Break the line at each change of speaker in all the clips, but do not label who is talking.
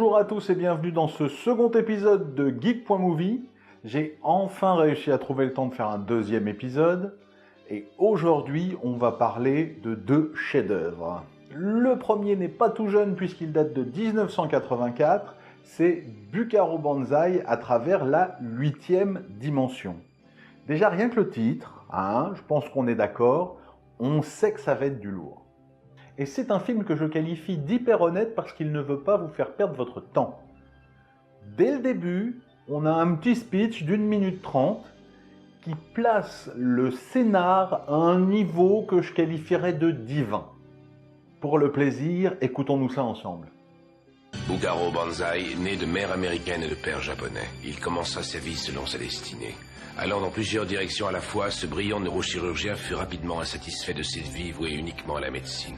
Bonjour à tous et bienvenue dans ce second épisode de Geek.movie. J'ai enfin réussi à trouver le temps de faire un deuxième épisode. Et aujourd'hui, on va parler de deux chefs-d'œuvre. Le premier n'est pas tout jeune puisqu'il date de 1984. C'est Buckaroo Banzai à travers la 8e dimension. Déjà rien que le titre, je pense qu'on est d'accord, on sait que ça va être du lourd. Et c'est un film que je qualifie d'hyper honnête parce qu'il ne veut pas vous faire perdre votre temps. Dès le début, on a un petit speech d'1 minute 30 qui place le scénar à un niveau que je qualifierais de divin. Pour le plaisir, écoutons-nous ça ensemble.
Buckaroo Banzai, né de mère américaine et de père japonais. Il commença sa vie selon sa destinée. Allant dans plusieurs directions à la fois, ce brillant neurochirurgien fut rapidement insatisfait de cette vie vouée uniquement à la médecine.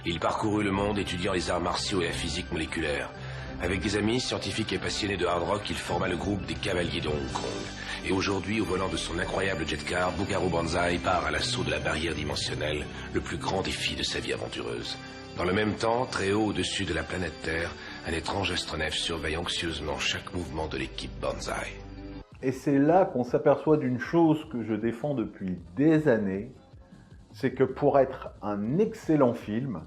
Il parcourut le monde étudiant les arts martiaux et la physique moléculaire. Avec des amis scientifiques et passionnés de hard rock, il forma le groupe des Cavaliers de Hong Kong. Et aujourd'hui, au volant de son incroyable jet-car, Buckaroo Banzai part à l'assaut de la barrière dimensionnelle, le plus grand défi de sa vie aventureuse. Dans le même temps, très haut au-dessus de la planète Terre, un étrange astronef surveille anxieusement chaque mouvement de l'équipe Banzai.
Et c'est là qu'on s'aperçoit d'une chose que je défends depuis des années, c'est que pour être un excellent film,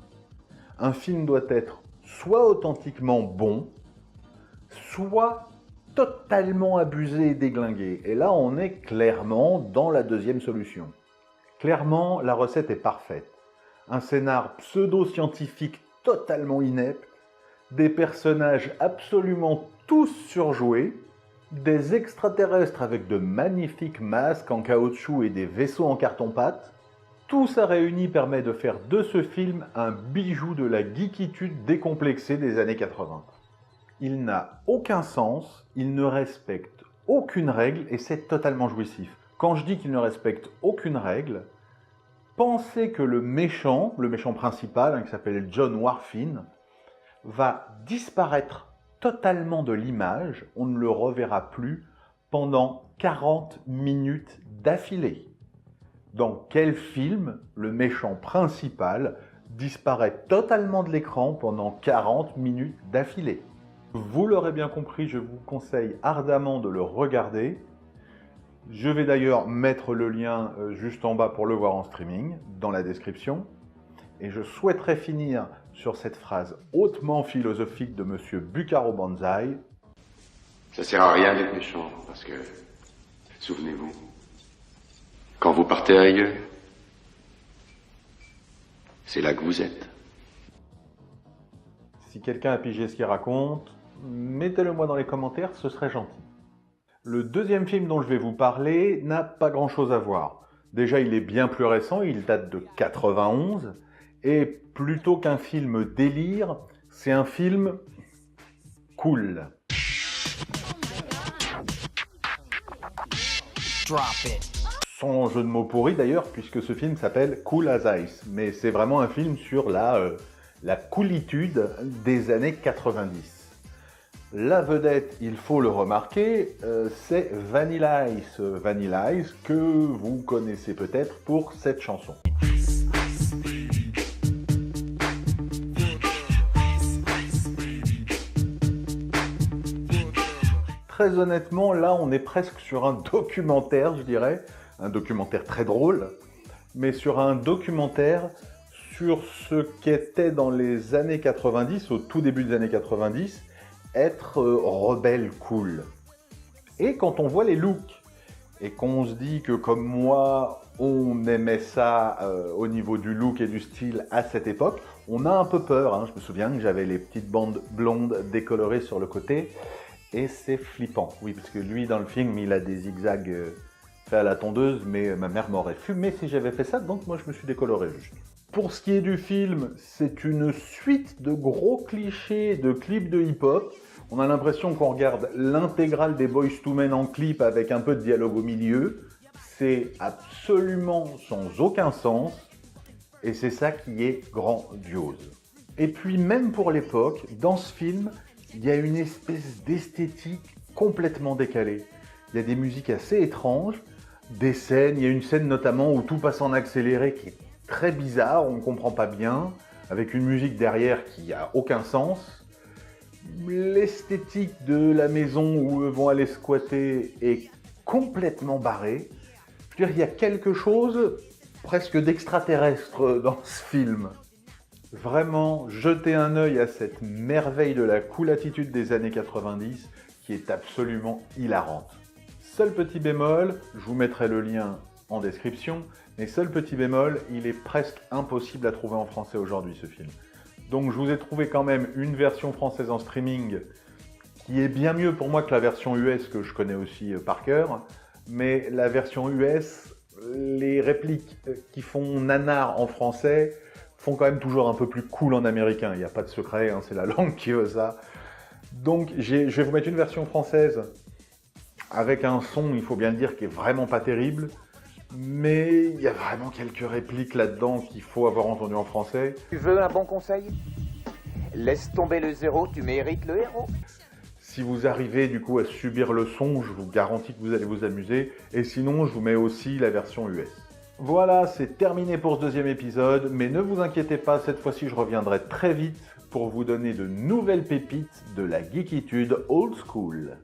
un film doit être soit authentiquement bon, soit totalement abusé et déglingué. Et là, on est clairement dans la deuxième solution. Clairement, la recette est parfaite. Un scénar pseudo-scientifique totalement inepte, des personnages absolument tous surjoués, des extraterrestres avec de magnifiques masques en caoutchouc et des vaisseaux en carton-pâte. Tout ça réuni permet de faire de ce film un bijou de la geekitude décomplexée des années 80. Il n'a aucun sens, il ne respecte aucune règle et c'est totalement jouissif. Quand je dis qu'il ne respecte aucune règle, pensez que le méchant principal, qui s'appelle John Warfin, va disparaître totalement de l'image, on ne le reverra plus pendant 40 minutes d'affilée. Dans quel film le méchant principal disparaît totalement de l'écran pendant 40 minutes d'affilée? Vous l'aurez bien compris, je vous conseille ardemment de le regarder. Je vais d'ailleurs mettre le lien juste en bas pour le voir en streaming, dans la description. Et je souhaiterais finir sur cette phrase hautement philosophique de Monsieur Buckaroo Banzai.
Ça sert à rien d'être méchant, parce que, souvenez-vous, quand vous partez ailleurs, c'est là que vous êtes.
Si quelqu'un a pigé ce qu'il raconte, mettez-le moi dans les commentaires, ce serait gentil. Le deuxième film dont je vais vous parler n'a pas grand-chose à voir. Déjà, il est bien plus récent, il date de 91, et plutôt qu'un film délire, c'est un film cool. Sans jeu de mots pourri d'ailleurs, puisque ce film s'appelle Cool as Ice. Mais c'est vraiment un film sur la coolitude des années 90. La vedette, il faut le remarquer, c'est Vanilla Ice. Vanilla Ice que vous connaissez peut-être pour cette chanson. Très honnêtement, là, on est presque sur un documentaire, je dirais. Un documentaire très drôle, mais sur un documentaire sur ce qu'était dans les années 90, au tout début des années 90, être rebelle cool. Et quand on voit les looks, et qu'on se dit que comme moi, on aimait ça au niveau du look et du style à cette époque, on a un peu peur. Je me souviens que j'avais les petites bandes blondes décolorées sur le côté, et c'est flippant. Oui, parce que lui, dans le film, il a des zigzags faits à la tondeuse, mais ma mère m'aurait fumé si j'avais fait ça, donc moi je me suis décoloré juste. Pour ce qui est du film, c'est une suite de gros clichés de clips de hip-hop. On a l'impression qu'on regarde l'intégrale des Boyz II Men en clip avec un peu de dialogue au milieu. C'est absolument sans aucun sens, et c'est ça qui est grandiose. Et puis même pour l'époque, dans ce film, il y a une espèce d'esthétique complètement décalée. Il y a des musiques assez étranges, des scènes, il y a une scène notamment où tout passe en accéléré qui est très bizarre, on ne comprend pas bien, avec une musique derrière qui n'a aucun sens. L'esthétique de la maison où eux vont aller squatter est complètement barrée. Je veux dire, il y a quelque chose presque d'extraterrestre dans ce film. Vraiment, jetez un œil à cette merveille de la cool attitude des années 90 qui est absolument hilarante. Seul petit bémol, je vous mettrai le lien en description, mais seul petit bémol, il est presque impossible à trouver en français aujourd'hui ce film. Donc je vous ai trouvé quand même une version française en streaming qui est bien mieux pour moi que la version US que je connais aussi par cœur, mais la version US, les répliques qui font nanar en français font quand même toujours un peu plus cool en américain, il n'y a pas de secret, hein, c'est la langue qui veut ça. Donc je vais vous mettre une version française avec un son, il faut bien le dire, qui est vraiment pas terrible, mais il y a vraiment quelques répliques là-dedans qu'il faut avoir entendu en français.
Tu veux un bon conseil? Laisse tomber le zéro, tu mérites le héros.
Si vous arrivez du coup à subir le son, je vous garantis que vous allez vous amuser, et sinon je vous mets aussi la version US. Voilà, c'est terminé pour ce deuxième épisode, mais ne vous inquiétez pas, cette fois-ci je reviendrai très vite pour vous donner de nouvelles pépites de la geekitude old school.